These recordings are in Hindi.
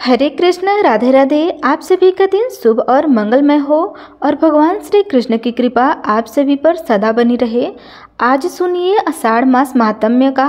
हरे कृष्ण, राधे राधे। आप सभी का दिन शुभ और मंगलमय हो और भगवान श्री कृष्ण की कृपा आप सभी पर सदा बनी रहे। आज सुनिए आषाढ़ मास महात्म्य का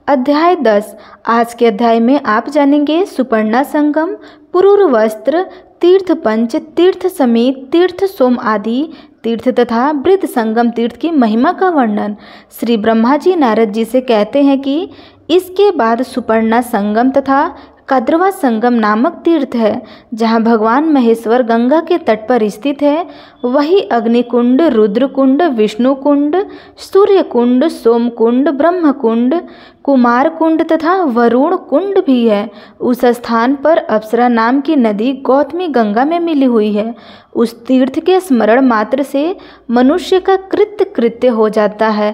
अध्याय 10। आज के अध्याय में आप जानेंगे सुपर्णा संगम, पुरूर वस्त्र, तीर्थ पंच, तीर्थ समेत, तीर्थ सोम आदि तीर्थ तथा वृद्ध संगम तीर्थ की महिमा का वर्णन। श्री ब्रह्मा जी नारद जी से कहते हैं कि इसके बाद सुपर्णा संगम तथा कद्रवा संगम नामक तीर्थ है, जहाँ भगवान महेश्वर गंगा के तट पर स्थित है। वही अग्निकुंड, रुद्रकुंड, विष्णु कुंड, सूर्य कुंड, सोम कुंड, ब्रह्म कुंड, कुमार कुंड तथा वरुण कुंड भी है। उस स्थान पर अप्सरा नाम की नदी गौतमी गंगा में मिली हुई है। उस तीर्थ के स्मरण मात्र से मनुष्य का कृत्य हो जाता है,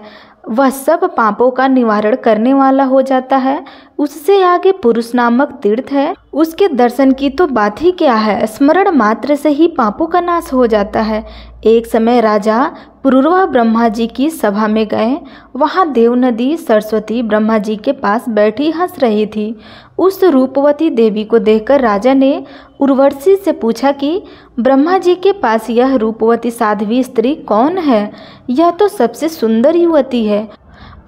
वह सब पापों का निवारण करने वाला हो जाता है। उससे आगे पुरुष नामक तीर्थ है, उसके दर्शन की तो बात ही क्या है, स्मरण मात्र से ही पापों का नाश हो जाता है। एक समय राजा पुरूरवा ब्रह्मा जी की सभा में गए। वहाँ देव नदी सरस्वती ब्रह्मा जी के पास बैठी हंस रही थी। उस रूपवती देवी को देखकर राजा ने उर्वशी से पूछा कि ब्रह्मा जी के पास यह रूपवती साध्वी स्त्री कौन है? यह तो सबसे सुंदर युवती है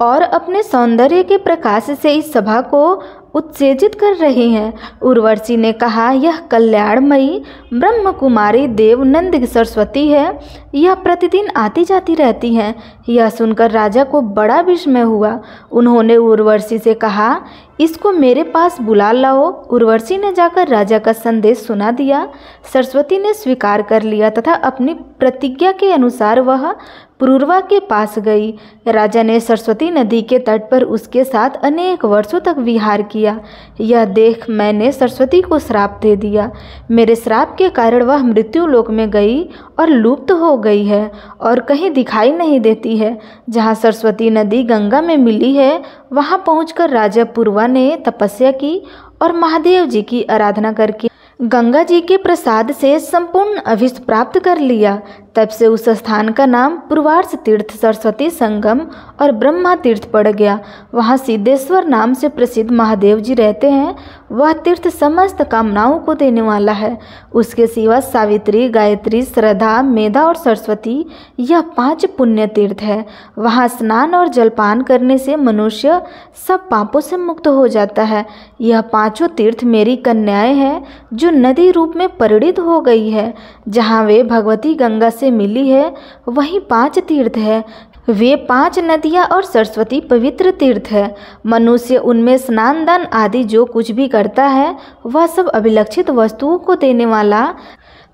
और अपने सौंदर्य के प्रकाश से इस सभा को उत्तेजित कर रही हैं। उर्वशी ने कहा, यह कल्याणमयी ब्रह्म कुमारी देव नंद सरस्वती है। यह प्रतिदिन आती जाती रहती हैं। यह सुनकर राजा को बड़ा विस्मय हुआ। उन्होंने उर्वशी से कहा, इसको मेरे पास बुला लाओ। उर्वशी ने जाकर राजा का संदेश सुना दिया। सरस्वती ने स्वीकार कर लिया तथा अपनी प्रतिज्ञा के अनुसार वह पुरूरवा के पास गई। राजा ने सरस्वती नदी के तट पर उसके साथ अनेक वर्षों तक विहार किया। यह देख मैंने सरस्वती को श्राप दे दिया। मेरे श्राप के कारण वह मृत्यु लोक में गई और लुप्त हो गई है और कहीं दिखाई नहीं देती है। जहाँ सरस्वती नदी गंगा में मिली है, वहाँ पहुंचकर राजा पुरूरवा ने तपस्या की और महादेव जी की आराधना करके गंगा जी के प्रसाद से संपूर्ण अभीष्ट प्राप्त कर लिया। तब से उस स्थान का नाम पुरूवार्ष तीर्थ, सरस्वती संगम और ब्रह्मा तीर्थ पड़ गया। वहाँ सिद्धेश्वर नाम से प्रसिद्ध महादेव जी रहते हैं। वह तीर्थ समस्त कामनाओं को देने वाला है। उसके सिवा सावित्री, गायत्री, श्रद्धा, मेधा और सरस्वती, यह 5 पुण्य तीर्थ है। वहाँ स्नान और जलपान करने से मनुष्य सब पापों से मुक्त हो जाता है। यह 5 तीर्थ मेरी कन्याएं हैं, जो नदी रूप में परिणित हो गई है। जहाँ वे भगवती गंगा से मिली है, वहीं 5 तीर्थ है। वे 5 नदियाँ और सरस्वती पवित्र तीर्थ है। मनुष्य उनमें स्नान दान आदि जो कुछ भी करता है, वह सब अभिलक्षित वस्तुओं को देने वाला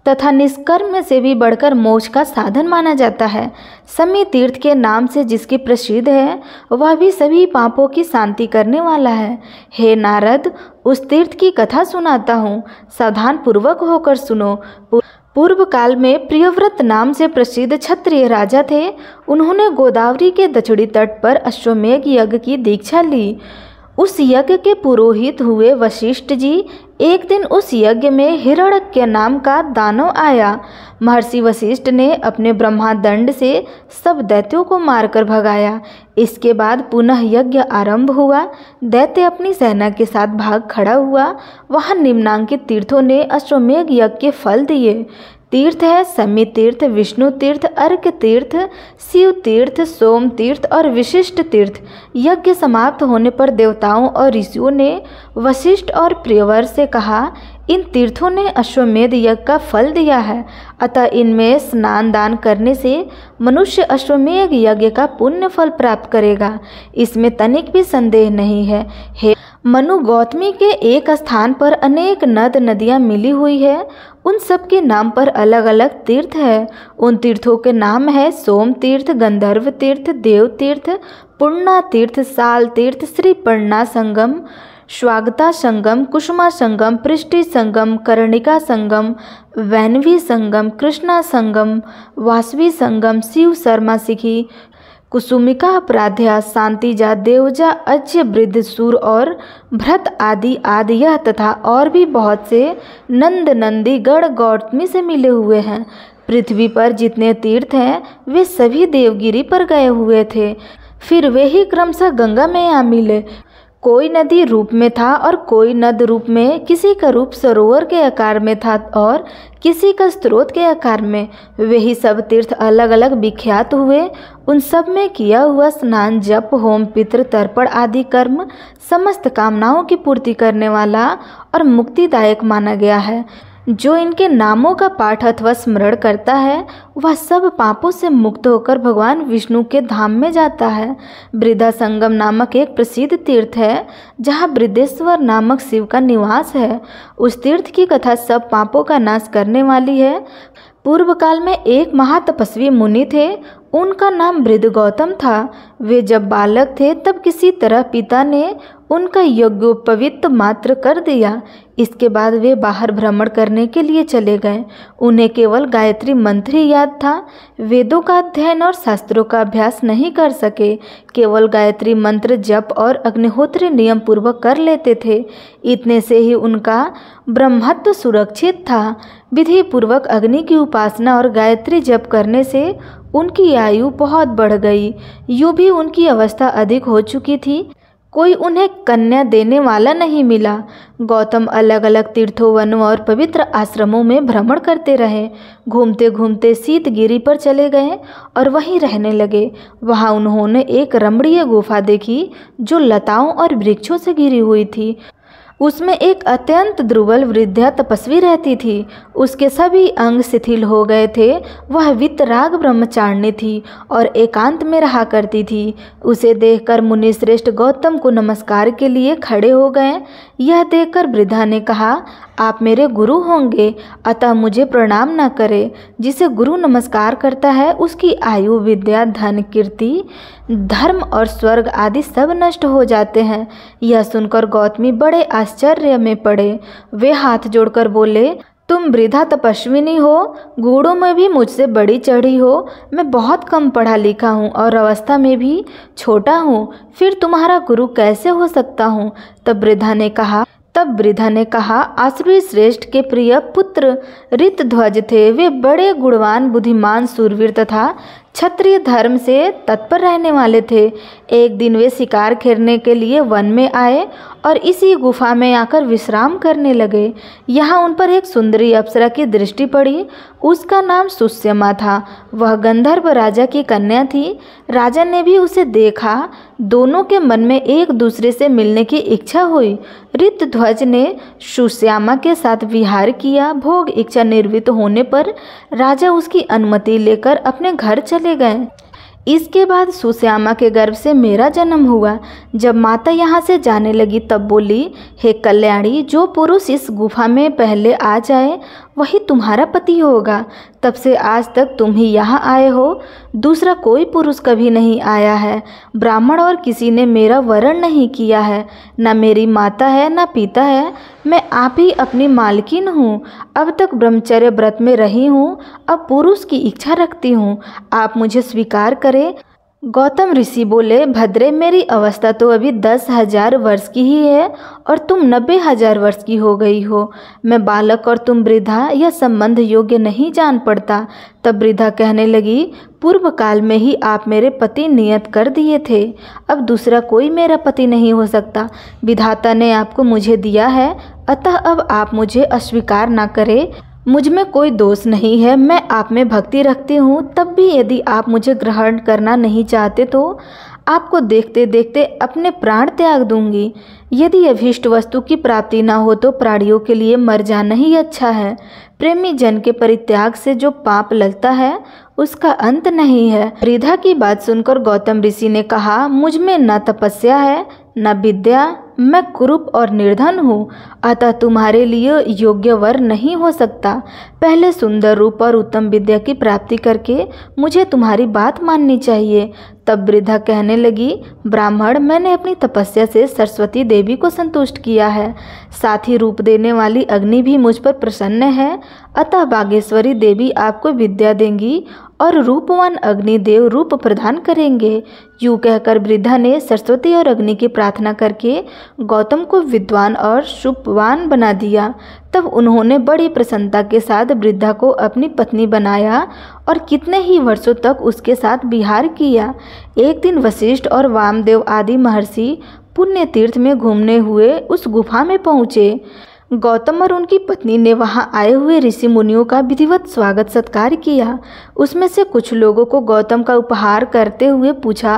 तथा निष्कर्म से भी बढ़कर मोक्ष का साधन माना जाता है। समी तीर्थ के नाम से जिसकी प्रसिद्ध है, वह भी सभी पापों की शांति करने वाला है। हे नारद, उस तीर्थ की कथा सुनाता हूँ, सावधान पूर्वक होकर सुनो। पूर्व काल में प्रियव्रत नाम से प्रसिद्ध क्षत्रिय राजा थे। उन्होंने गोदावरी के दक्षिणी तट पर अश्वमेध यज्ञ की दीक्षा ली। उस यज्ञ के पुरोहित हुए वशिष्ठ जी। एक दिन उस यज्ञ में हिरण्यक नाम का दानव आया। महर्षि वशिष्ठ ने अपने ब्रह्मादंड से सब दैत्यों को मारकर भगाया। इसके बाद पुनः यज्ञ आरंभ हुआ। दैत्य अपनी सेना के साथ भाग खड़ा हुआ। वहाँ निम्नांकित तीर्थों ने अश्वमेध यज्ञ के फल दिए। तीर्थ है समी तीर्थ, विष्णु तीर्थ, अर्क तीर्थ, शिव तीर्थ, सोम तीर्थ और विशिष्ट तीर्थ। यज्ञ समाप्त होने पर देवताओं और ऋषियों ने वशिष्ठ और प्रियव्रत से कहा, इन तीर्थों ने अश्वमेध यज्ञ का फल दिया है, अतः इनमें स्नान दान करने से मनुष्य अश्वमेध यज्ञ का पुण्य फल प्राप्त करेगा। इसमें तनिक भी संदेह नहीं है। हे मनु, गौतमी के एक स्थान पर अनेक नद नदियाँ मिली हुई है। उन सब के नाम पर अलग अलग तीर्थ है। उन तीर्थों के नाम है सोम तीर्थ, गंधर्व तीर्थ, देव तीर्थ, पूर्णा तीर्थ, साल तीर्थ, श्रीपर्णा संगम, स्वागता संगम, कुसुमा संगम, पृष्टि संगम, कर्णिका संगम, वैनवी संगम, कृष्णा संगम, वासवी संगम, शिव शर्मा सिखी, कुसुमिका अपराध्या, शांतिजा, देवजा, अज्य, वृद्ध, सूर और भ्रत आदि आदि यह तथा और भी बहुत से नंद नंदी गढ़ गौतमी से मिले हुए हैं। पृथ्वी पर जितने तीर्थ हैं, वे सभी देवगिरी पर गए हुए थे। फिर वे ही क्रमशः गंगा में आ मिले। कोई नदी रूप में था और कोई नद रूप में, किसी का रूप सरोवर के आकार में था और किसी का स्रोत के आकार में। वही सब तीर्थ अलग अलग विख्यात हुए। उन सब में किया हुआ स्नान, जप, होम, पितृ तर्पण आदि कर्म समस्त कामनाओं की पूर्ति करने वाला और मुक्तिदायक माना गया है। जो इनके नामों का पाठ अथवा स्मरण करता है वह सब पापों से मुक्त होकर भगवान विष्णु के धाम में जाता है। वृद्धा संगम नामक एक प्रसिद्ध तीर्थ है जहाँ वृद्धेश्वर नामक शिव का निवास है। उस तीर्थ की कथा सब पापों का नाश करने वाली है। पूर्व काल में एक महातपस्वी मुनि थे, उनका नाम वृद्ध गौतम था। वे जब बालक थे तब किसी तरह पिता ने उनका यज्ञोपवीत मात्र कर दिया। इसके बाद वे बाहर भ्रमण करने के लिए चले गए। उन्हें केवल गायत्री मंत्र ही याद था। वेदों का अध्ययन और शास्त्रों का अभ्यास नहीं कर सके, केवल गायत्री मंत्र जप और अग्निहोत्र नियम पूर्वक कर लेते थे। इतने से ही उनका ब्रह्मत्व सुरक्षित था। विधि पूर्वक अग्नि की उपासना और गायत्री जप करने से उनकी आयु बहुत बढ़ गई। यूं भी उनकी अवस्था अधिक हो चुकी थी, कोई उन्हें कन्या देने वाला नहीं मिला। गौतम अलग अलग तीर्थों, वनों और पवित्र आश्रमों में भ्रमण करते रहे। घूमते घूमते शीतगिरी पर चले गए और वहीं रहने लगे। वहां उन्होंने एक रमणीय गुफा देखी जो लताओं और वृक्षों से घिरी हुई थी। उसमें एक अत्यंत दुर्बल वृद्धा तपस्वी रहती थी। उसके सभी अंग शिथिल हो गए थे। वह वितराग ब्रह्मचारिणी थी और एकांत में रहा करती थी। उसे देखकर मुनि श्रेष्ठ गौतम को नमस्कार के लिए खड़े हो गए। यह देखकर वृद्धा ने कहा, आप मेरे गुरु होंगे, अतः मुझे प्रणाम न करें। जिसे गुरु नमस्कार करता है उसकी आयु, विद्या, धन, कीर्ति, धर्म और स्वर्ग आदि सब नष्ट हो जाते हैं। यह सुनकर गौतमी बड़े आश्चर्य में पड़े। वे हाथ जोड़कर बोले, तुम वृद्धा तपस्विनी हो, गुणों में भी मुझसे बड़ी चढ़ी हो। मैं बहुत कम पढ़ा लिखा हूँ और अवस्था में भी छोटा हूँ, फिर तुम्हारा गुरु कैसे हो सकता हूँ? तब वृद्धा ने कहा, आसुरी श्रेष्ठ के प्रिय पुत्र ऋतध्वज थे। वे बड़े गुणवान, बुद्धिमान, शूरवीर तथा क्षत्रिय धर्म से तत्पर रहने वाले थे। एक दिन वे शिकार खेलने के लिए वन में आए और इसी गुफा में आकर विश्राम करने लगे। यहाँ उन पर एक सुंदरी अप्सरा की दृष्टि पड़ी। उसका नाम सुष्मा था। वह गंधर्व राजा की कन्या थी। राजा ने भी उसे देखा। दोनों के मन में एक दूसरे से मिलने की इच्छा हुई। ऋतध्वज ने सुष्मा के साथ विहार किया। भोग इच्छा निर्वृत्त होने पर राजा उसकी अनुमति लेकर अपने घर चले गए। इसके बाद सुष्मा के गर्भ से मेरा जन्म हुआ। जब माता यहाँ से जाने लगी तब बोली, हे कल्याणी, जो पुरुष इस गुफा में पहले आ जाए वही तुम्हारा पति होगा। तब से आज तक तुम ही यहाँ आए हो, दूसरा कोई पुरुष कभी नहीं आया है। ब्राह्मण और किसी ने मेरा वरण नहीं किया है। न मेरी माता है न पिता है, मैं आप ही अपनी मालकिन हूँ। अब तक ब्रह्मचर्य व्रत में रही हूँ, अब पुरुष की इच्छा रखती हूँ, आप मुझे स्वीकार करें। गौतम ऋषि बोले, भद्रे, मेरी अवस्था तो अभी 10,000 वर्ष की ही है और तुम 90,000 वर्ष की हो गई हो। मैं बालक और तुम वृद्धा, यह संबंध योग्य नहीं जान पड़ता। तब वृद्धा कहने लगी, पूर्व काल में ही आप मेरे पति नियत कर दिए थे, अब दूसरा कोई मेरा पति नहीं हो सकता। विधाता ने आपको मुझे दिया है, अतः अब आप मुझे अस्वीकार न करें। मुझ में कोई दोष नहीं है, मैं आप में भक्ति रखती हूँ। तब भी यदि आप मुझे ग्रहण करना नहीं चाहते तो आपको देखते देखते अपने प्राण त्याग दूंगी। यदि अभीष्ट वस्तु की प्राप्ति न हो तो प्राणियों के लिए मर जाना ही अच्छा है। प्रेमी जन के परित्याग से जो पाप लगता है उसका अंत नहीं है। वृद्धा की बात सुनकर गौतम ऋषि ने कहा, मुझ में न तपस्या है न विद्या, मैं कुरूप और निर्धन हूँ, अतः तुम्हारे लिए योग्य वर नहीं हो सकता। पहले सुंदर रूप और उत्तम विद्या की प्राप्ति करके मुझे तुम्हारी बात माननी चाहिए। तब वृद्धा कहने लगी, ब्राह्मण, मैंने अपनी तपस्या से सरस्वती देवी को संतुष्ट किया है, साथ ही रूप देने वाली अग्नि भी मुझ पर प्रसन्न है, अतः बागेश्वरी देवी आपको विद्या देंगी और रूपवान अग्निदेव रूप प्रदान करेंगे। यूँ कहकर वृद्धा ने सरस्वती और अग्नि की प्रार्थना करके गौतम को विद्वान और शुभवान बना दिया। तब उन्होंने बड़ी प्रसन्नता के साथ वृद्धा को अपनी पत्नी बनाया और कितने ही वर्षों तक उसके साथ विहार किया। एक दिन वशिष्ठ और वामदेव आदि महर्षि पुण्य तीर्थ में घूमने हुए उस गुफा में पहुँचे। गौतम और उनकी पत्नी ने वहां आए हुए ऋषि मुनियों का विधिवत स्वागत सत्कार किया। उसमें से कुछ लोगों को गौतम का उपहार करते हुए पूछा,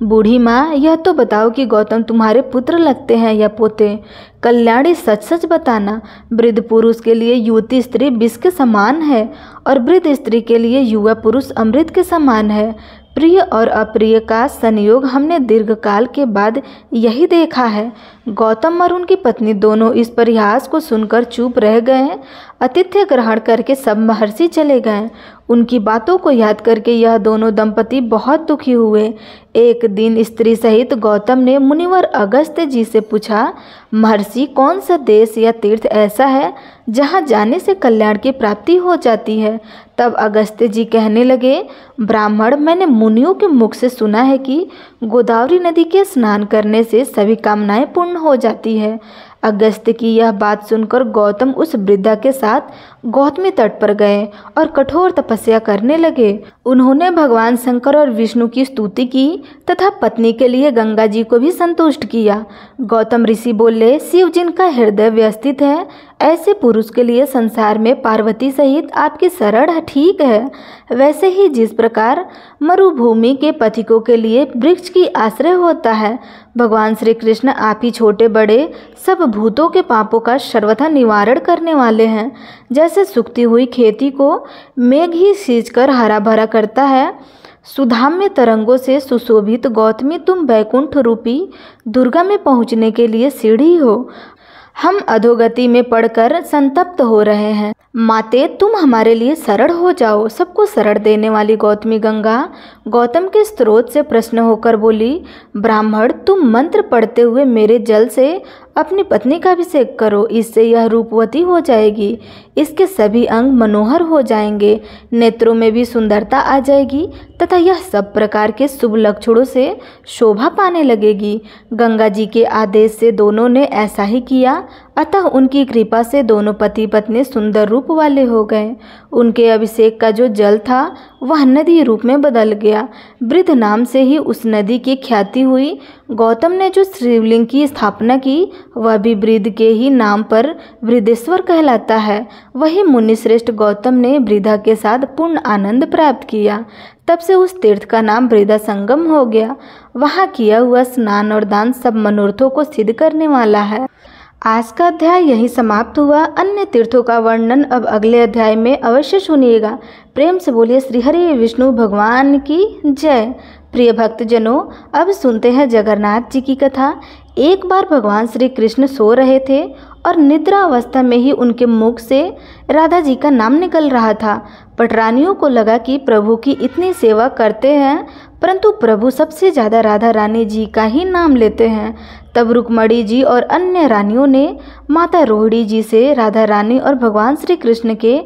बूढ़ी माँ, यह तो बताओ कि गौतम तुम्हारे पुत्र लगते हैं या पोते? कल्याणी, सच सच बताना। वृद्ध पुरुष के लिए युवती स्त्री विष के समान है और वृद्ध स्त्री के लिए युवा पुरुष अमृत के समान है। प्रिय और अप्रिय का संयोग हमने दीर्घकाल के बाद यही देखा है। गौतम और उनकी पत्नी दोनों इस परिहास को सुनकर चुप रह गए। आतिथ्य ग्रहण करके सब महर्षि चले गए। उनकी बातों को याद करके यह दोनों दंपति बहुत दुखी हुए। एक दिन स्त्री सहित गौतम ने मुनिवर अगस्त्य जी से पूछा, महर्षि, कौन सा देश या तीर्थ ऐसा है जहाँ जाने से कल्याण की प्राप्ति हो जाती है? तब अगस्त्य जी कहने लगे, ब्राह्मण, मैंने मुनियों के मुख से सुना है कि गोदावरी नदी के स्नान करने से सभी कामनाएं पूर्ण हो जाती है। अगस्त्य की यह बात सुनकर गौतम उस वृद्धा के साथ गौतमी तट पर गए और कठोर तपस्या करने लगे। उन्होंने भगवान शंकर और विष्णु की स्तुति की तथा पत्नी के लिए गंगा जी को भी संतुष्ट किया। गौतम ऋषि बोले, शिव जिनका हृदय व्यवस्थित है, ऐसे पुरुष के लिए संसार में पार्वती सहित आपकी शरण ठीक है। वैसे ही जिस प्रकार मरुभूमि के पथिकों के लिए वृक्ष की आश्रय होता है, भगवान श्री कृष्ण आप ही छोटे बड़े सब भूतों के पापों का सर्वथा निवारण करने वाले हैं। जैसे सूखती हुई खेती को मेघ ही सींचकर हरा भरा करता है, सुधाम्य तरंगों से सुशोभित गौतमी, तुम वैकुंठ रूपी दुर्गा में पहुँचने के लिए सीढ़ी हो। हम अधोगति में पड़कर संतप्त हो रहे हैं। माते, तुम हमारे लिए शरण हो जाओ। सबको शरण देने वाली गौतमी गंगा गौतम के स्रोत से प्रश्न होकर बोली, ब्राह्मण, तुम मंत्र पढ़ते हुए मेरे जल से अपनी पत्नी का अभिषेक करो। इससे यह रूपवती हो जाएगी, इसके सभी अंग मनोहर हो जाएंगे, नेत्रों में भी सुंदरता आ जाएगी तथा यह सब प्रकार के शुभ लक्षणों से शोभा पाने लगेगी। गंगा जी के आदेश से दोनों ने ऐसा ही किया। अतः उनकी कृपा से दोनों पति पत्नी सुंदर रूप वाले हो गए। उनके अभिषेक का जो जल था वह नदी रूप में बदल गया। वृद्ध नाम से ही उस नदी की ख्याति हुई। गौतम ने जो शिवलिंग की स्थापना की वह भी वृद्ध के ही नाम पर वृद्धेश्वर कहलाता है। वही मुनिश्रेष्ठ गौतम ने वृद्धा के साथ पूर्ण आनंद प्राप्त किया। तब से उस तीर्थ का नाम वृद्धा संगम हो गया। वहाँ किया हुआ स्नान और दान सब मनोरथों को सिद्ध करने वाला है। आज का अध्याय यही समाप्त हुआ। अन्य तीर्थों का वर्णन अब अगले अध्याय में अवश्य सुनिएगा। प्रेम से बोलिए श्री हरि विष्णु भगवान की जय। प्रिय भक्तजनों, अब सुनते हैं जगन्नाथ जी की कथा। एक बार भगवान श्री कृष्ण सो रहे थे और निद्रा अवस्था में ही उनके मुख से राधा जी का नाम निकल रहा था। पटरानियों को लगा कि प्रभु की इतनी सेवा करते हैं परंतु प्रभु सबसे ज़्यादा राधा रानी जी का ही नाम लेते हैं। तब रुक्मणी जी और अन्य रानियों ने माता रोहिणी जी से राधा रानी और भगवान श्री कृष्ण के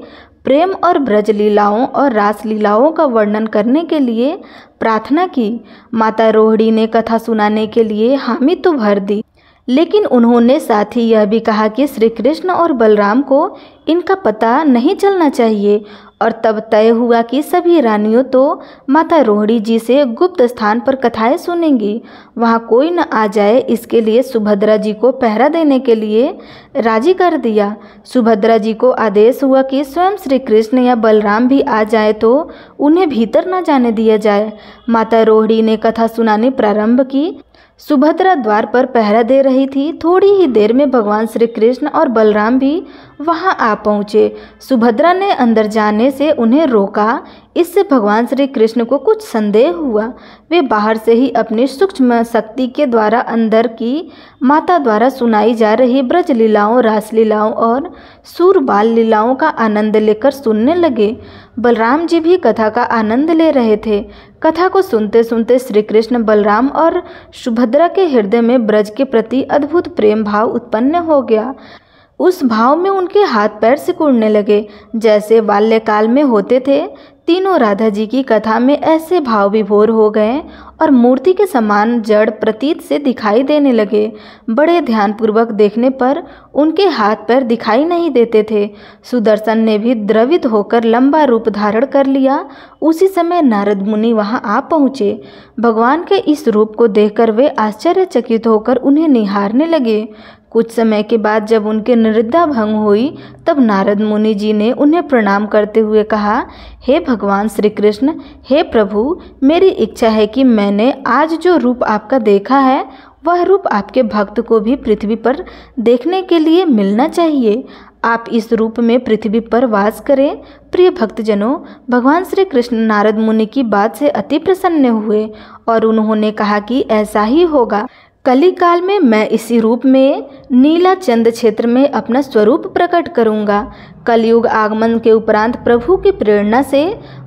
प्रेम और ब्रज लीलाओं और रास लीलाओं का वर्णन करने के लिए प्रार्थना की। माता रोहिणी ने कथा सुनाने के लिए हामी तो भर दी, लेकिन उन्होंने साथ ही यह भी कहा कि श्री कृष्ण और बलराम को इनका पता नहीं चलना चाहिए। और तब तय हुआ कि सभी रानियों तो माता रोहिणी जी से गुप्त स्थान पर कथाएं सुनेंगी, वहाँ कोई न आ जाए, इसके लिए सुभद्रा जी को पहरा देने के लिए राजी कर दिया। सुभद्रा जी को आदेश हुआ कि स्वयं श्री कृष्ण या बलराम भी आ जाए तो उन्हें भीतर न जाने दिया जाए। माता रोहिणी ने कथा सुनानी प्रारंभ की। सुभद्रा द्वार पर पहरा दे रही थी। थोड़ी ही देर में भगवान श्री कृष्ण और बलराम भी वहां आ पहुंचे। सुभद्रा ने अंदर जाने से उन्हें रोका। इससे भगवान श्री कृष्ण को कुछ संदेह हुआ। वे बाहर से ही अपनी सूक्ष्म शक्ति के द्वारा अंदर की माता द्वारा सुनाई जा रही ब्रज लीलाओं, रास लीलाओं और सूर बाल लीलाओं का आनंद लेकर सुनने लगे। बलराम जी भी कथा का आनंद ले रहे थे। कथा को सुनते सुनते श्री कृष्ण, बलराम और सुभद्रा के हृदय में ब्रज के प्रति अद्भुत प्रेम भाव उत्पन्न हो गया। उस भाव में उनके हाथ पैर सिकुड़ने लगे, जैसे बाल्यकाल में होते थे। तीनों राधा जी की कथा में ऐसे भाव विभोर हो गए और मूर्ति के समान जड़ प्रतीत से दिखाई देने लगे। बड़े ध्यानपूर्वक देखने पर उनके हाथ पैर दिखाई नहीं देते थे। सुदर्शन ने भी द्रवित होकर लंबा रूप धारण कर लिया। उसी समय नारद मुनि वहां आ पहुँचे। भगवान के इस रूप को देखकर वे आश्चर्यचकित होकर उन्हें निहारने लगे। कुछ समय के बाद जब उनके निद्रा भंग हुई तब नारद मुनि जी ने उन्हें प्रणाम करते हुए कहा, हे भगवान श्री कृष्ण, हे प्रभु, मेरी इच्छा है कि मैंने आज जो रूप आपका देखा है वह रूप आपके भक्त को भी पृथ्वी पर देखने के लिए मिलना चाहिए। आप इस रूप में पृथ्वी पर वास करें। प्रिय भक्तजनों, भगवान श्री कृष्ण नारद मुनि की बात से अति प्रसन्न हुए और उन्होंने कहा कि ऐसा ही होगा। कली काल में मैं इसी रूप में नीला चंद क्षेत्र में अपना स्वरूप प्रकट करूंगा। कलयुग आगमन के उपरांत प्रभु की प्रेरणा से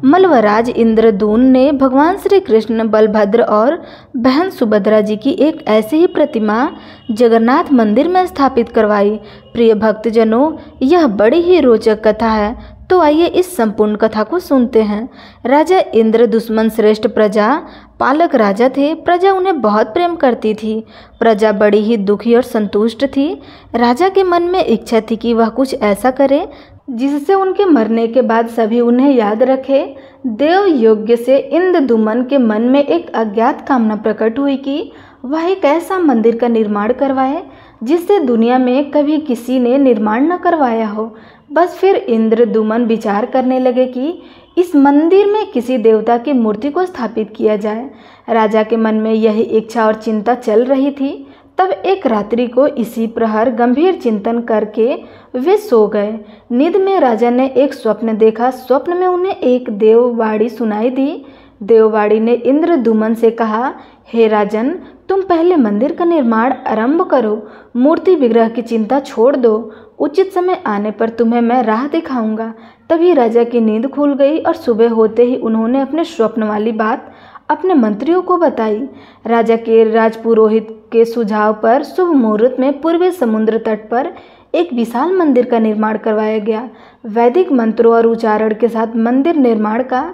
मल्लवराज इंद्रदून ने भगवान श्री कृष्ण, बलभद्र और बहन सुभद्रा जी की एक ऐसी ही प्रतिमा जगन्नाथ मंदिर में स्थापित करवाई। प्रिय भक्तजनों, यह बड़ी ही रोचक कथा है, तो आइए इस संपूर्ण कथा को सुनते हैं। राजा इंद्र दुश्मन श्रेष्ठ प्रजा पालक राजा थे। प्रजा उन्हें बहुत प्रेम करती थी। प्रजा बड़ी ही दुखी और संतुष्ट थी। राजा के मन में इच्छा थी कि वह कुछ ऐसा करे जिससे उनके मरने के बाद सभी उन्हें याद रखे। देव योग्य से इंद्रदुमन के मन में एक अज्ञात कामना प्रकट हुई कि वह एक ऐसा मंदिर का निर्माण करवाए जिससे दुनिया में कभी किसी ने निर्माण न करवाया हो। बस फिर इंद्रदुमन विचार करने लगे कि इस मंदिर में किसी देवता की मूर्ति को स्थापित किया जाए। राजा के मन में यही इच्छा और चिंता चल रही थी। तब एक रात्रि को इसी प्रहर गंभीर चिंतन करके वे सो गए। नींद में राजा ने एक स्वप्न देखा। स्वप्न में उन्हें एक देववाणी सुनाई दी। देववाणी ने इंद्रदुमन से कहा, हे राजन, तुम पहले मंदिर का निर्माण आरंभ करो। मूर्ति विग्रह की चिंता छोड़ दो। उचित समय आने पर तुम्हें मैं राह दिखाऊंगा। तभी राजा की नींद खुल गई और सुबह होते ही उन्होंने अपने स्वप्न वाली बात अपने मंत्रियों को बताई। राजा के राजपुरोहित के सुझाव पर शुभ मुहूर्त में पूर्वी समुद्र तट पर एक विशाल मंदिर का निर्माण करवाया गया। वैदिक मंत्रों और उच्चारण के साथ मंदिर निर्माण का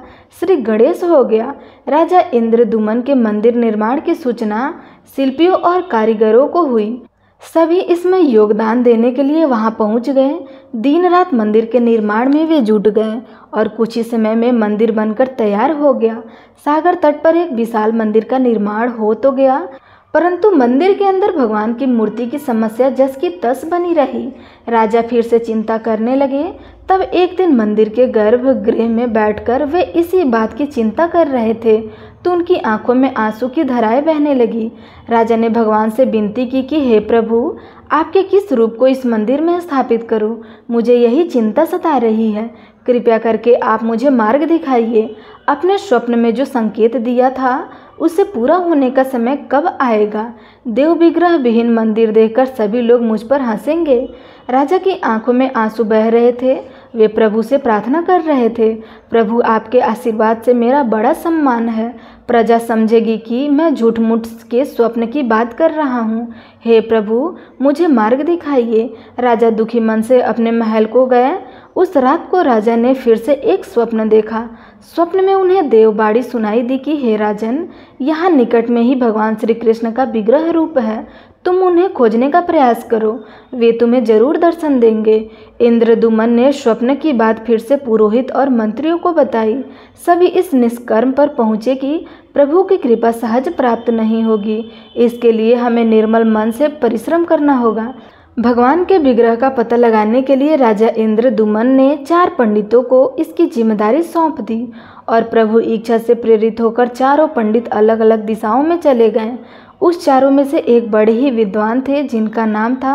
श्री गणेश हो गया। राजा इंद्रदुमन के मंदिर निर्माण की सूचना शिल्पियों और कारीगरों को हुई। सभी इसमें योगदान देने के लिए वहां पहुंच गए। दिन रात मंदिर के निर्माण में वे जुट गए और कुछ ही समय में मंदिर बनकर तैयार हो गया। सागर तट पर एक विशाल मंदिर का निर्माण हो तो गया, परंतु मंदिर के अंदर भगवान की मूर्ति की समस्या जस की तस बनी रही। राजा फिर से चिंता करने लगे। तब एक दिन मंदिर के गर्भगृह में बैठकर वे इसी बात की चिंता कर रहे थे तो उनकी आंखों में आंसू की धाराएं बहने लगी। राजा ने भगवान से विनती की कि हे प्रभु, आपके किस रूप को इस मंदिर में स्थापित करूं? मुझे यही चिंता सता रही है। कृपया करके आप मुझे मार्ग दिखाइए। अपने स्वप्न में जो संकेत दिया था उससे पूरा होने का समय कब आएगा? देव विग्रह विहीन मंदिर देखकर सभी लोग मुझ पर हंसेंगे। राजा की आंखों में आंसू बह रहे थे। वे प्रभु से प्रार्थना कर रहे थे, प्रभु आपके आशीर्वाद से मेरा बड़ा सम्मान है। प्रजा समझेगी कि मैं झूठ मूठ के स्वप्न की बात कर रहा हूँ। हे प्रभु, मुझे मार्ग दिखाइए। राजा दुखी मन से अपने महल को गए। उस रात को राजा ने फिर से एक स्वप्न देखा। स्वप्न में उन्हें देववाणी सुनाई दी कि हे राजन, यहाँ निकट में ही भगवान श्री कृष्ण का विग्रह रूप है। तुम उन्हें खोजने का प्रयास करो, वे तुम्हें जरूर दर्शन देंगे। इंद्रदुमन ने स्वप्न की बात फिर से पुरोहित और मंत्रियों को बताई। सभी इस निष्कर्म पर पहुँचे कि प्रभु की कृपा सहज प्राप्त नहीं होगी। इसके लिए हमें निर्मल मन से परिश्रम करना होगा। भगवान के विग्रह का पता लगाने के लिए राजा इंद्रदुमन ने 4 पंडितों को इसकी जिम्मेदारी सौंप दी और प्रभु इच्छा से प्रेरित होकर चारों पंडित अलग अलग दिशाओं में चले गए। उस चारों में से एक बड़े ही विद्वान थे जिनका नाम था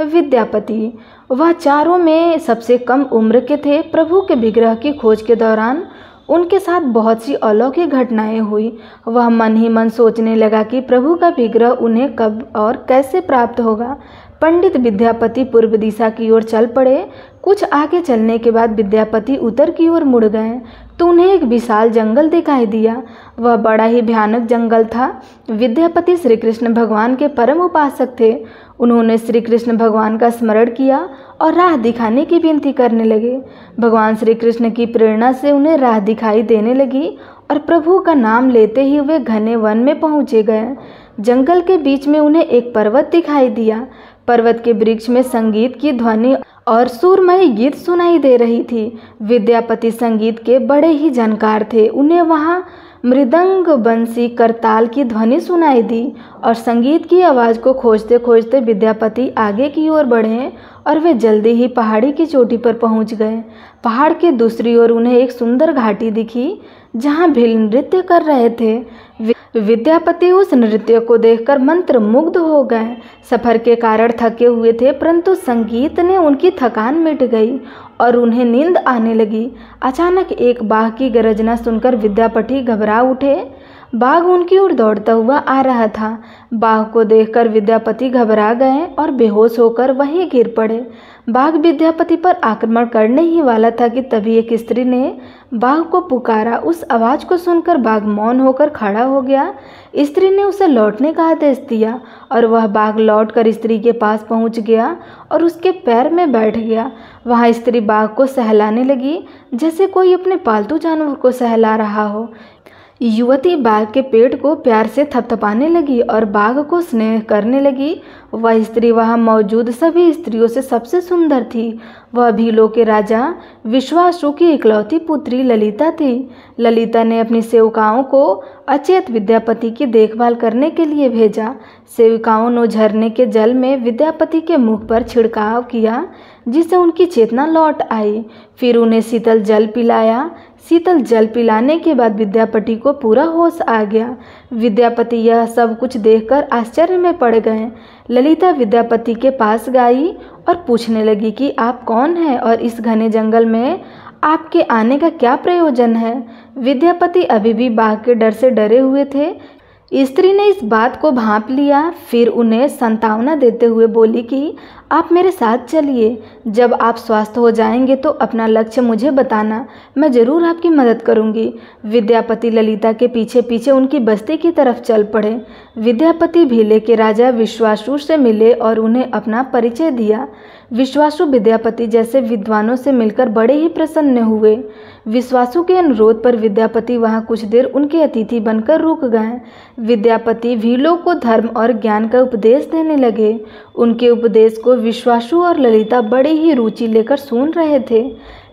विद्यापति। वह चारों में सबसे कम उम्र के थे। प्रभु के विग्रह की खोज के दौरान उनके साथ बहुत सी अलौकिक घटनाएं हुई। वह मन ही मन सोचने लगा कि प्रभु का विग्रह उन्हें कब और कैसे प्राप्त होगा। पंडित विद्यापति पूर्व दिशा की ओर चल पड़े। कुछ आगे चलने के बाद विद्यापति उत्तर की ओर मुड़ गए तो उन्हें एक विशाल जंगल दिखाई दिया। वह बड़ा ही भयानक जंगल था। विद्यापति श्री कृष्ण भगवान के परम उपासक थे। उन्होंने श्री कृष्ण भगवान का स्मरण किया और राह दिखाने की विनती करने लगे। भगवान श्री कृष्ण की प्रेरणा से उन्हें राह दिखाई देने लगी और प्रभु का नाम लेते ही वे घने वन में पहुँचे गए। जंगल के बीच में उन्हें एक पर्वत दिखाई दिया। पर्वत के वृक्ष में संगीत की ध्वनि और सुरमयी गीत सुनाई दे रही थी। विद्यापति संगीत के बड़े ही जानकार थे। उन्हें वहाँ मृदंग, बंसी, करताल की ध्वनि सुनाई दी और संगीत की आवाज़ को खोजते खोजते विद्यापति आगे की ओर बढ़े और वे जल्दी ही पहाड़ी की चोटी पर पहुंच गए। पहाड़ के दूसरी ओर उन्हें एक सुंदर घाटी दिखी जहां भील नृत्य कर रहे थे। विद्यापति उस नृत्य को देखकर मंत्र मुग्ध हो गए। सफर के कारण थके हुए थे, परंतु संगीत ने उनकी थकान मिट गई और उन्हें नींद आने लगी। अचानक एक बाघ की गर्जना सुनकर विद्यापति घबरा उठे। बाघ उनकी ओर दौड़ता हुआ आ रहा था। बाघ को देखकर विद्यापति घबरा गए और बेहोश होकर वहीं गिर पड़े। बाघ विद्यापति पर आक्रमण करने ही वाला था कि तभी एक स्त्री ने बाघ को पुकारा। उस आवाज़ को सुनकर बाघ मौन होकर खड़ा हो गया। स्त्री ने उसे लौटने का आदेश दिया और वह बाघ लौटकर स्त्री के पास पहुंच गया और उसके पैर में बैठ गया। वहाँ स्त्री बाघ को सहलाने लगी जैसे कोई अपने पालतू जानवर को सहला रहा हो। युवती बाघ के पेट को प्यार से थपथपाने लगी और बाघ को स्नेह करने लगी। वह स्त्री वहाँ मौजूद सभी स्त्रियों से सबसे सुंदर थी। वह भीलों के राजा विश्वासु की इकलौती पुत्री ललिता थी। ललिता ने अपनी सेविकाओं को अचेत विद्यापति की देखभाल करने के लिए भेजा। सेविकाओं ने झरने के जल में विद्यापति के मुख पर छिड़काव किया जिससे उनकी चेतना लौट आई। फिर उन्हें शीतल जल पिलाया। शीतल जल पिलाने के बाद विद्यापति को पूरा होश आ गया। विद्यापति यह सब कुछ देखकर आश्चर्य में पड़ गए। ललिता विद्यापति के पास गई और पूछने लगी कि आप कौन हैं और इस घने जंगल में आपके आने का क्या प्रयोजन है। विद्यापति अभी भी बाघ के डर से डरे हुए थे। स्त्री ने इस बात को भांप लिया, फिर उन्हें सांत्वना देते हुए बोली कि आप मेरे साथ चलिए। जब आप स्वस्थ हो जाएंगे तो अपना लक्ष्य मुझे बताना, मैं ज़रूर आपकी मदद करूंगी। विद्यापति ललिता के पीछे पीछे उनकी बस्ती की तरफ चल पड़े। विद्यापति भीले के राजा विश्वासु से मिले और उन्हें अपना परिचय दिया। विश्वासु विद्यापति जैसे विद्वानों से मिलकर बड़े ही प्रसन्न हुए। विश्वासु के अनुरोध पर विद्यापति वहाँ कुछ देर उनके अतिथि बनकर रुक गए। विद्यापति भीलों को धर्म और ज्ञान का उपदेश देने लगे। उनके उपदेश को विश्वासु और ललिता बड़ी ही रुचि लेकर सुन रहे थे।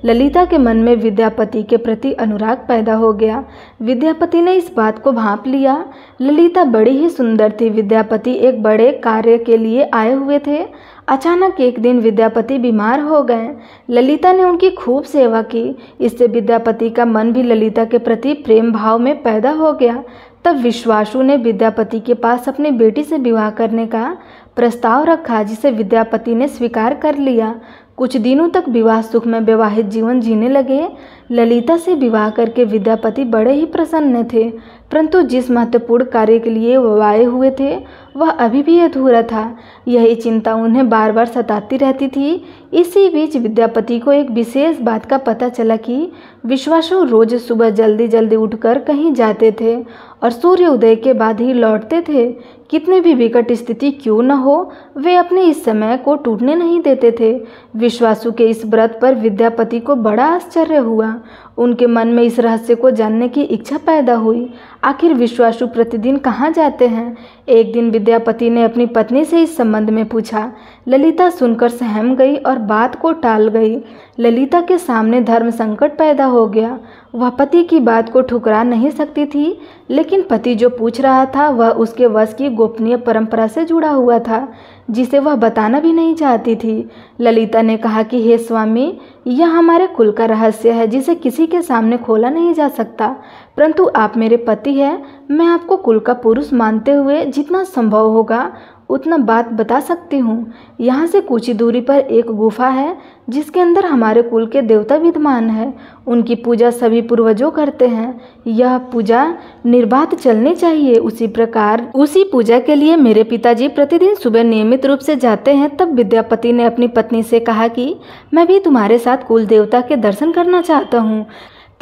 ललिता के मन में विद्यापति के प्रति अनुराग पैदा हो गया। विद्यापति ने इस बात को भांप लिया। ललिता बड़ी ही सुंदर थी। विद्यापति एक बड़े कार्य के लिए आए हुए थे। अचानक एक दिन विद्यापति बीमार हो गए। ललिता ने उनकी खूब सेवा की। इससे विद्यापति का मन भी ललिता के प्रति प्रेम भाव में पैदा हो गया। तब विश्वासु ने विद्यापति के पास अपनी बेटी से विवाह करने का प्रस्ताव रखा, जिसे विद्यापति ने स्वीकार कर लिया। कुछ दिनों तक विवाह सुख में वैवाहिक जीवन जीने लगे। ललिता से विवाह करके विद्यापति बड़े ही प्रसन्न थे, परंतु जिस महत्वपूर्ण कार्य के लिए वह आए हुए थे वह अभी भी अधूरा था। यही चिंता उन्हें बार बार सताती रहती थी। इसी बीच विद्यापति को एक विशेष बात का पता चला कि विश्वासु रोज सुबह जल्दी जल्दी उठकर कहीं जाते थे और सूर्य उदय के बाद ही लौटते थे। कितनी भी विकट स्थिति क्यों न हो, वे अपने इस समय को टूटने नहीं देते थे। विश्वासु के इस व्रत पर विद्यापति को बड़ा आश्चर्य हुआ। उनके मन में इस रहस्य को जानने की इच्छा पैदा हुई। आखिर विश्वासु प्रतिदिन कहाँ जाते हैं? एक दिन विद्यापति ने अपनी पत्नी से इस संबंध में पूछा। ललिता सुनकर सहम गई और बात को टाल गई। ललिता के सामने धर्म संकट पैदा हो गया। वह पति की बात को ठुकरा नहीं सकती थी, लेकिन पति जो पूछ रहा था वह उसके वश की गोपनीय परंपरा से जुड़ा हुआ था, जिसे वह बताना भी नहीं चाहती थी। ललिता ने कहा कि हे स्वामी, यह हमारे कुल का रहस्य है जिसे किसी के सामने खोला नहीं जा सकता, परंतु आप मेरे पति हैं। मैं आपको कुल का पुरुष मानते हुए जितना संभव होगा उतना बात बता सकती हूँ। यहाँ से कुछ ही दूरी पर एक गुफा है जिसके अंदर हमारे कुल के देवता विद्यमान है। उनकी पूजा सभी पूर्वजों करते हैं। यह पूजा निर्बाध चलनी चाहिए। उसी पूजा के लिए मेरे पिताजी प्रतिदिन सुबह नियमित रूप से जाते हैं। तब विद्यापति ने अपनी पत्नी से कहा कि मैं भी तुम्हारे साथ कुल देवता के दर्शन करना चाहता हूँ।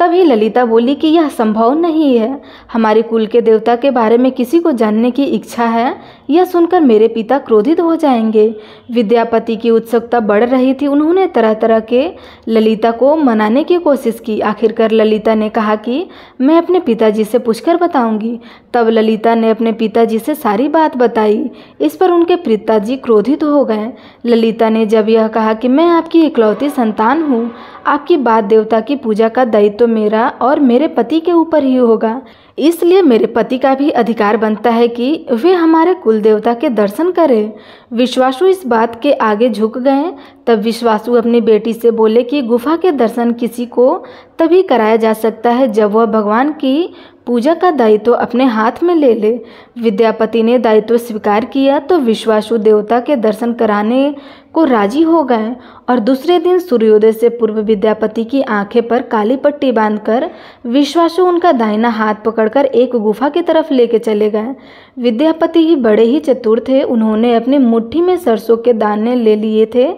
तभी ललिता बोली कि यह संभव नहीं है। हमारे कुल के देवता के बारे में किसी को जानने की इच्छा है, यह सुनकर मेरे पिता क्रोधित हो जाएंगे। विद्यापति की उत्सुकता बढ़ रही थी। उन्होंने तरह तरह के ललिता को मनाने की कोशिश की। आखिरकार ललिता ने कहा कि मैं अपने पिताजी से पूछकर बताऊंगी। तब ललिता ने अपने पिताजी से सारी बात बताई। इस पर उनके पिताजी क्रोधित हो गए। ललिता ने जब यह कहा कि मैं आपकी इकलौती संतान हूँ, आपकी बात देवता की पूजा का दायित्व मेरा और मेरे पति के ऊपर ही होगा, इसलिए मेरे पति का भी अधिकार बनता है कि वे हमारे कुल देवता के दर्शन करें। विश्वासु इस बात के आगे झुक गए। तब विश्वासु अपनी बेटी से बोले कि गुफा के दर्शन किसी को तभी कराया जा सकता है जब वह भगवान की पूजा का दायित्व अपने हाथ में ले ले। विद्यापति ने दायित्व स्वीकार किया तो विश्वासु देवता के दर्शन कराने को राजी हो गए और दूसरे दिन सूर्योदय से पूर्व विद्यापति की आंखें पर काली पट्टी बांधकर विश्वासु उनका दाहिना हाथ पकड़कर एक गुफा की तरफ लेके चले गए। विद्यापति ही बड़े ही चतुर थे। उन्होंने अपनी मुट्ठी में सरसों के दाने ले लिए थे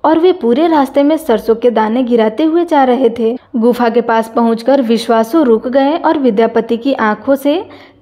और वे पूरे रास्ते में सरसों के दाने गिराते हुए जा रहे थे। गुफा के पास पहुंचकर विश्वासु रुक गए और विद्यापति की आंखों से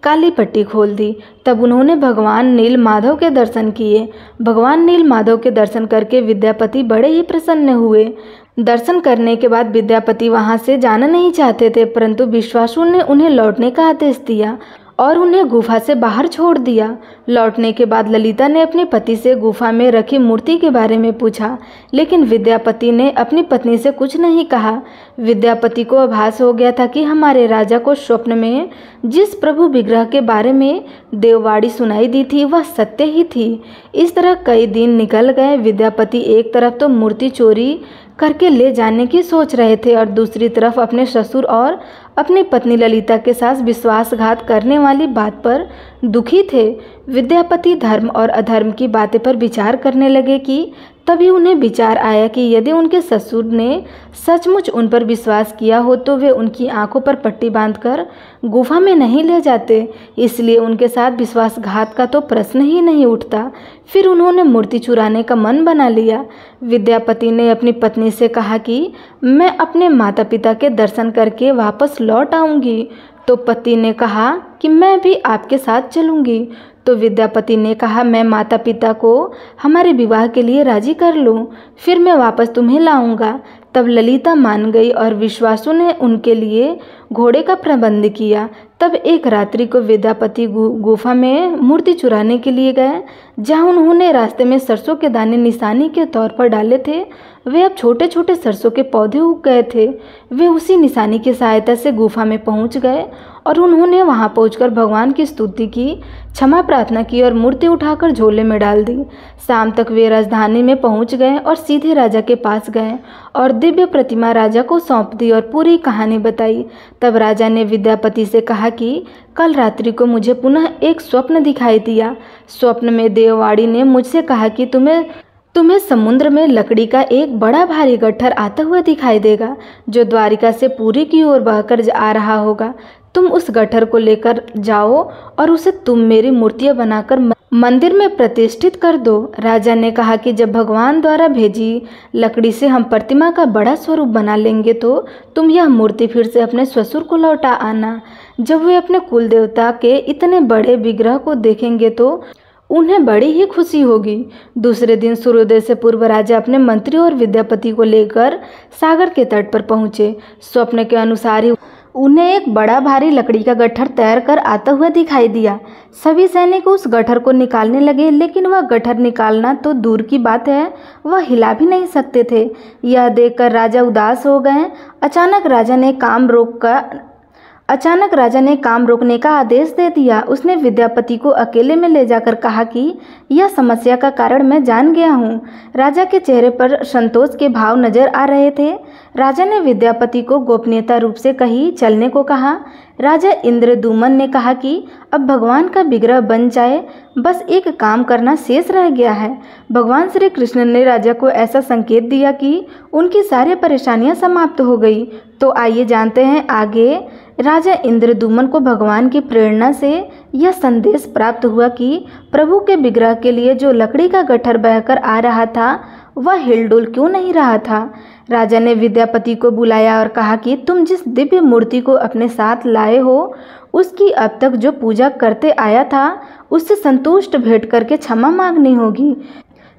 काली पट्टी खोल दी। तब उन्होंने भगवान नील माधव के दर्शन किए। भगवान नील माधव के दर्शन करके विद्यापति बड़े ही प्रसन्न हुए। दर्शन करने के बाद विद्यापति वहां से जाना नहीं चाहते थे, परंतु विश्वासु ने उन्हें लौटने का आदेश दिया और उन्हें गुफा से बाहर छोड़ दिया। लौटने के बाद ललिता ने अपने पति से गुफा में रखी मूर्ति के बारे में पूछा, लेकिन विद्यापति ने अपनी पत्नी से कुछ नहीं कहा। विद्यापति को आभास हो गया था कि हमारे राजा को स्वप्न में जिस प्रभु विग्रह के बारे में देववाणी सुनाई दी थी वह सत्य ही थी। इस तरह कई दिन निकल गए। विद्यापति एक तरफ तो मूर्ति चोरी करके ले जाने की सोच रहे थे और दूसरी तरफ अपने ससुर और अपनी पत्नी ललिता के साथ विश्वासघात करने वाली बात पर दुखी थे। विद्यापति धर्म और अधर्म की बातें पर विचार करने लगे कि तभी उन्हें विचार आया कि यदि उनके ससुर ने सचमुच उन पर विश्वास किया हो तो वे उनकी आंखों पर पट्टी बांधकर गुफा में नहीं ले जाते, इसलिए उनके साथ विश्वासघात का तो प्रश्न ही नहीं उठता। फिर उन्होंने मूर्ति चुराने का मन बना लिया। विद्यापति ने अपनी पत्नी से कहा कि मैं अपने माता पिता के दर्शन करके वापस लौट आऊंगी। तो पति ने कहा कि मैं भी आपके साथ चलूंगी। तो विद्यापति ने कहा मैं माता पिता को हमारे विवाह के लिए राजी कर लूं, फिर मैं वापस तुम्हें लाऊंगा। तब ललिता मान गई और विश्वासु ने उनके लिए घोड़े का प्रबंध किया। तब एक रात्रि को विद्यापति गुफा में मूर्ति चुराने के लिए गए, जहां उन्होंने रास्ते में सरसों के दाने निशानी के तौर पर डाले थे। वे अब छोटे छोटे सरसों के पौधे उग गए थे। वे उसी निशानी की सहायता से गुफा में पहुंच गए और उन्होंने वहां पहुंचकर भगवान की स्तुति की, क्षमा प्रार्थना की और मूर्ति उठाकर झोले में डाल दी। शाम तक वे राजधानी में पहुंच गए और सीधे राजा के पास गए और दिव्य प्रतिमा राजा को सौंप दी और पूरी कहानी बताई। तब राजा ने विद्यापति से कहा कि कल रात्रि को मुझे पुनः एक स्वप्न दिखाई दिया। स्वप्न में देववाणी ने मुझसे कहा कि तुम्हें समुद्र में लकड़ी का एक बड़ा भारी गट्ठर आता हुआ दिखाई देगा, जो द्वारिका से पुरी की ओर बहकर आ रहा होगा। तुम उस गट्ठर को लेकर जाओ और उसे तुम मेरी मूर्तियां बनाकर मंदिर में प्रतिष्ठित कर दो। राजा ने कहा कि जब भगवान द्वारा भेजी लकड़ी से हम प्रतिमा का बड़ा स्वरूप बना लेंगे तो तुम यह मूर्ति फिर से अपने ससुर को लौटा आना। जब वे अपने कुल देवता के इतने बड़े विग्रह को देखेंगे तो उन्हें बड़ी ही खुशी होगी। दूसरे दिन सूर्योदय से पूर्व राजा अपने मंत्री और विद्यापति को लेकर सागर के तट पर पहुंचे। स्वप्न के अनुसार ही उन्हें एक बड़ा भारी लकड़ी का गट्ठर तैर कर आता हुआ दिखाई दिया। सभी सैनिक उस गट्ठर को निकालने लगे, लेकिन वह गट्ठर निकालना तो दूर की बात है, वह हिला भी नहीं सकते थे। यह देखकर राजा उदास हो गए। अचानक राजा ने काम रोकने का आदेश दे दिया। उसने विद्यापति को अकेले में ले जाकर कहा कि यह समस्या का कारण मैं जान गया हूँ। राजा के चेहरे पर संतोष के भाव नजर आ रहे थे। राजा ने विद्यापति को गोपनीयता रूप से कहीं चलने को कहा। राजा इंद्रद्युम्न ने कहा कि अब भगवान का विग्रह बन जाए, बस एक काम करना शेष रह गया है। भगवान श्री कृष्ण ने राजा को ऐसा संकेत दिया कि उनकी सारी परेशानियां समाप्त हो गई। तो आइए जानते हैं आगे। राजा इंद्रद्युम्न को भगवान की प्रेरणा से यह संदेश प्राप्त हुआ कि प्रभु के विग्रह के लिए जो लकड़ी का गट्ठर बहकर आ रहा था वह हिलडुल क्यों नहीं रहा था। राजा ने विद्यापति को बुलाया और कहा कि तुम जिस दिव्य मूर्ति को अपने साथ लाए हो उसकी अब तक जो पूजा करते आया था उससे संतुष्ट भेंट करके क्षमा मांगनी होगी।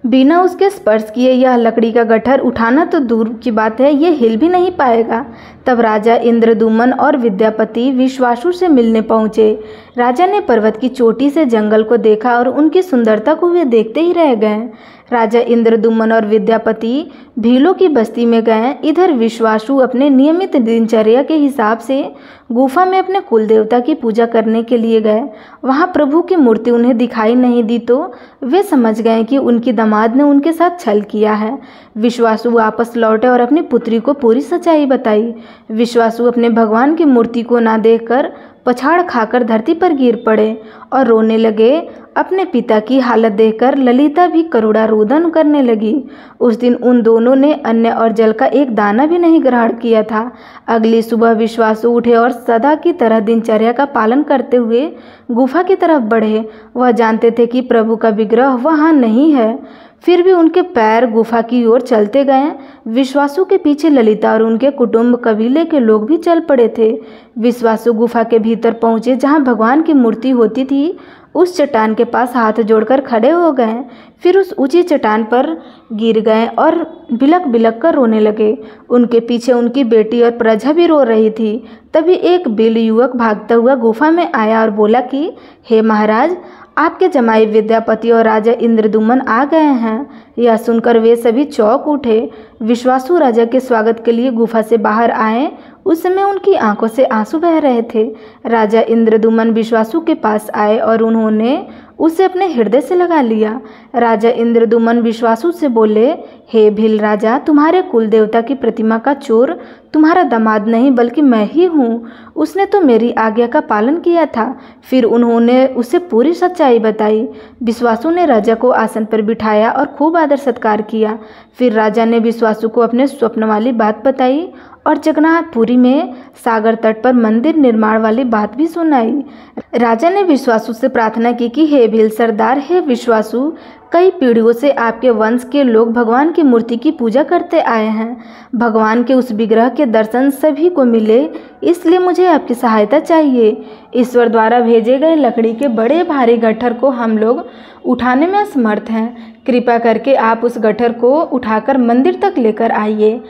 बिना उसके स्पर्श किए यह लकड़ी का गट्ठर उठाना तो दूर की बात है, ये हिल भी नहीं पाएगा। तब राजा इंद्रदुमन और विद्यापति विश्वासु से मिलने पहुँचे। राजा ने पर्वत की चोटी से जंगल को देखा और उनकी सुंदरता को वे देखते ही रह गए। राजा इंद्रदुमन और विद्यापति भीलों की बस्ती में गए। इधर विश्वासु अपने नियमित दिनचर्या के हिसाब से गुफा में अपने कुल देवता की पूजा करने के लिए गए। वहां प्रभु की मूर्ति उन्हें दिखाई नहीं दी तो वे समझ गए कि उनकी दामाद ने उनके साथ छल किया है। विश्वासु वापस लौटे और अपनी पुत्री को पूरी सच्चाई बताई। विश्वासु अपने भगवान की मूर्ति को ना देखकर पछाड़ खाकर धरती पर गिर पड़े और रोने लगे। अपने पिता की हालत देखकर ललिता भी करुणारोदन करने लगी। उस दिन उन दोनों ने अन्न और जल का एक दाना भी नहीं ग्रहण किया था। अगली सुबह विश्वासु उठे और सदा की तरह दिनचर्या का पालन करते हुए गुफा की तरफ बढ़े। वह जानते थे कि प्रभु का विग्रह वहाँ नहीं है, फिर भी उनके पैर गुफा की ओर चलते गए। विश्वासु के पीछे ललिता और उनके कुटुंब कबीले के लोग भी चल पड़े थे। विश्वासु गुफा के भीतर पहुँचे जहाँ भगवान की मूर्ति होती थी। उस चट्टान के पास हाथ जोड़कर खड़े हो गए, फिर उस ऊंची चट्टान पर गिर गए और बिलक बिलक कर रोने लगे। उनके पीछे उनकी बेटी और प्रजा भी रो रही थी। तभी एक बिल युवक भागता हुआ गुफा में आया और बोला कि हे महाराज, आपके जमाई विद्यापति और राजा इंद्रदुमन आ गए हैं। यह सुनकर वे सभी चौंक उठे। विश्वासु राजा के स्वागत के लिए गुफा से बाहर आए। उस समय उनकी आंखों से आंसू बह रहे थे। राजा इंद्रदुमन विश्वासु के पास आए और उन्होंने उसे अपने हृदय से लगा लिया। राजा इंद्रदुमन विश्वासु से बोले, हे भील राजा, तुम्हारे कुल देवता की प्रतिमा का चोर तुम्हारा दामाद नहीं बल्कि मैं ही हूँ। उसने तो मेरी आज्ञा का पालन किया था। फिर उन्होंने उसे पूरी सच्चाई बताई। विश्वासु ने राजा को आसन पर बिठाया और खूब आदर सत्कार किया। फिर राजा ने विश्वासु को अपने स्वप्न वाली बात बताई और जगन्नाथपुरी में सागर तट पर मंदिर निर्माण वाली बात भी सुनाई। राजा ने विश्वासु से प्रार्थना की कि हे भील सरदार, हे विश्वासु, कई पीढ़ियों से आपके वंश के लोग भगवान की मूर्ति की पूजा करते आए हैं। भगवान के उस विग्रह के दर्शन सभी को मिले, इसलिए मुझे आपकी सहायता चाहिए। ईश्वर द्वारा भेजे गए लकड़ी के बड़े भारी गट्ठर को हम लोग उठाने में असमर्थ हैं। कृपा करके आप उस गट्ठर को उठाकर मंदिर तक लेकर आइए।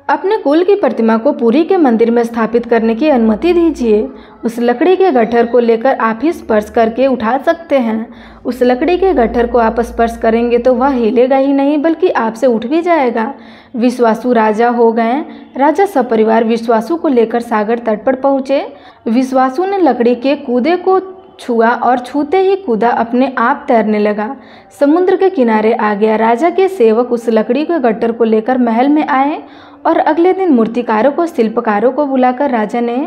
अपने कुल की प्रतिमा को पुरी के मंदिर में स्थापित करने की अनुमति दीजिए। उस लकड़ी के गट्ठर को लेकर आप ही स्पर्श करके उठा सकते हैं। उस लकड़ी के गट्ठर को आप स्पर्श करेंगे तो वह हिलेगा ही नहीं बल्कि आपसे उठ भी जाएगा। विश्वासु राजा हो गए। राजा सपरिवार विश्वासु को लेकर सागर तट पर पहुँचे। विश्वासु ने लकड़ी के कूदे को छुआ और छूते ही कूदा अपने आप तैरने लगा, समुद्र के किनारे आ गया। राजा के सेवक उस लकड़ी के गट्ठर को लेकर महल में आए और अगले दिन मूर्तिकारों को शिल्पकारों को बुलाकर राजा ने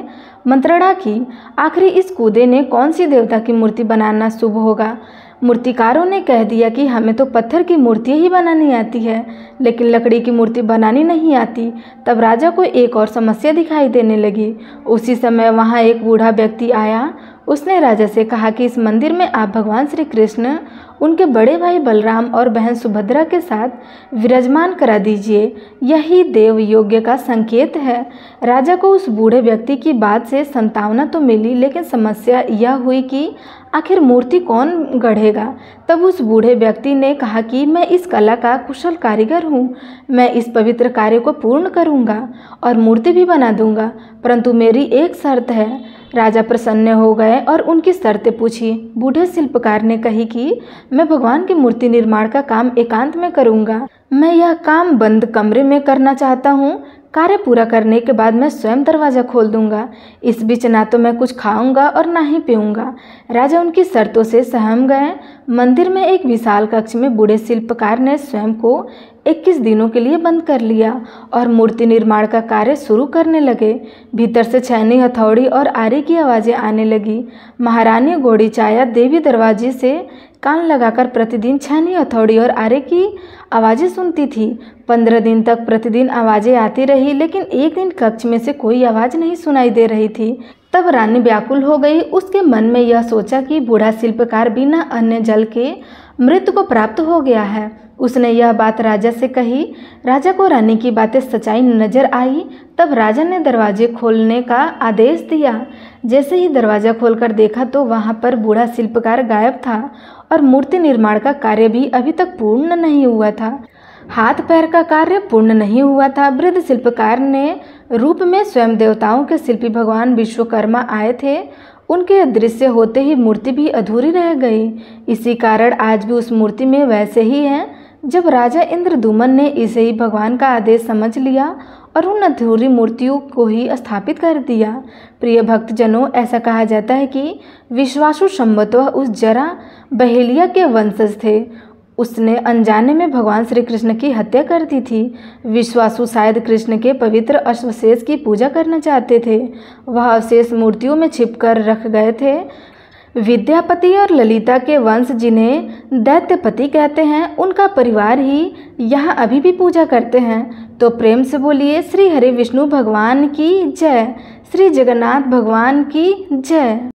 मंत्रणा की। आखिर इस कूदे ने कौन सी देवता की मूर्ति बनाना शुभ होगा। मूर्तिकारों ने कह दिया कि हमें तो पत्थर की मूर्ति ही बनानी आती है, लेकिन लकड़ी की मूर्ति बनानी नहीं आती। तब राजा को एक और समस्या दिखाई देने लगी। उसी समय वहाँ एक बूढ़ा व्यक्ति आया। उसने राजा से कहा कि इस मंदिर में आप भगवान श्री कृष्ण, उनके बड़े भाई बलराम और बहन सुभद्रा के साथ विराजमान करा दीजिए। यही देव यज्ञ का संकेत है। राजा को उस बूढ़े व्यक्ति की बात से सांत्वना तो मिली, लेकिन समस्या यह हुई कि आखिर मूर्ति कौन गढ़ेगा। तब उस बूढ़े व्यक्ति ने कहा कि मैं इस कला का कुशल कारीगर हूँ। मैं इस पवित्र कार्य को पूर्ण करूँगा और मूर्ति भी बना दूँगा, परंतु मेरी एक शर्त है। राजा प्रसन्न हो गए और उनकी शर्तें पूछी। बूढ़े शिल्पकार ने कही कि मैं भगवान की मूर्ति निर्माण का काम एकांत में करूँगा। मैं यह काम बंद कमरे में करना चाहता हूँ। कार्य पूरा करने के बाद मैं स्वयं दरवाज़ा खोल दूंगा। इस बीच ना तो मैं कुछ खाऊंगा और ना ही पीऊंगा। राजा उनकी शर्तों से सहम गए। मंदिर में एक विशाल कक्ष में बूढ़े शिल्पकार ने स्वयं को 21 दिनों के लिए बंद कर लिया और मूर्ति निर्माण का कार्य शुरू करने लगे। भीतर से छैनी, हथौड़ी और आरी की आवाज़ें आने लगी। महारानी घोड़ी चाया देवी दरवाजे से कान लगाकर प्रतिदिन छैनी, हथौड़ी और आरे की आवाज़ें सुनती थी। 15 दिन तक प्रतिदिन आवाज़ें आती रही, लेकिन एक दिन कक्ष में से कोई आवाज़ नहीं सुनाई दे रही थी। तब रानी व्याकुल हो गई। उसके मन में यह सोचा कि बूढ़ा शिल्पकार बिना अन्न जल के मृत्यु को प्राप्त हो गया है। उसने यह बात राजा से कही। राजा को रानी की बातें सच्चाई नजर आई। तब राजा ने दरवाजे खोलने का आदेश दिया। जैसे ही दरवाजा खोलकर देखा तो वहां पर बूढ़ा शिल्पकार गायब था और मूर्ति निर्माण का कार्य भी अभी तक पूर्ण नहीं हुआ था। हाथ पैर का कार्य पूर्ण नहीं हुआ था। वृद्ध शिल्पकार ने रूप में स्वयं देवताओं के शिल्पी भगवान विश्वकर्मा आए थे। उनके अदृश्य होते ही मूर्ति भी अधूरी रह गई। इसी कारण आज भी उस मूर्ति में वैसे ही है। जब राजा इंद्रद्युम्न ने इसे ही भगवान का आदेश समझ लिया और उन अधूरी मूर्तियों को ही स्थापित कर दिया। प्रिय भक्तजनों, ऐसा कहा जाता है कि विश्वासु संभवतः उस जरा बहेलिया के वंशज थे। उसने अनजाने में भगवान श्री कृष्ण की हत्या कर दी थी। विश्वासु शायद कृष्ण के पवित्र अवशेष की पूजा करना चाहते थे। वह अवशेष मूर्तियों में छिपकर रख गए थे। विद्यापति और ललिता के वंश, जिन्हें दैत्यपति कहते हैं, उनका परिवार ही यहाँ अभी भी पूजा करते हैं। तो प्रेम से बोलिए श्री हरि विष्णु भगवान की जय, श्री जगन्नाथ भगवान की जय।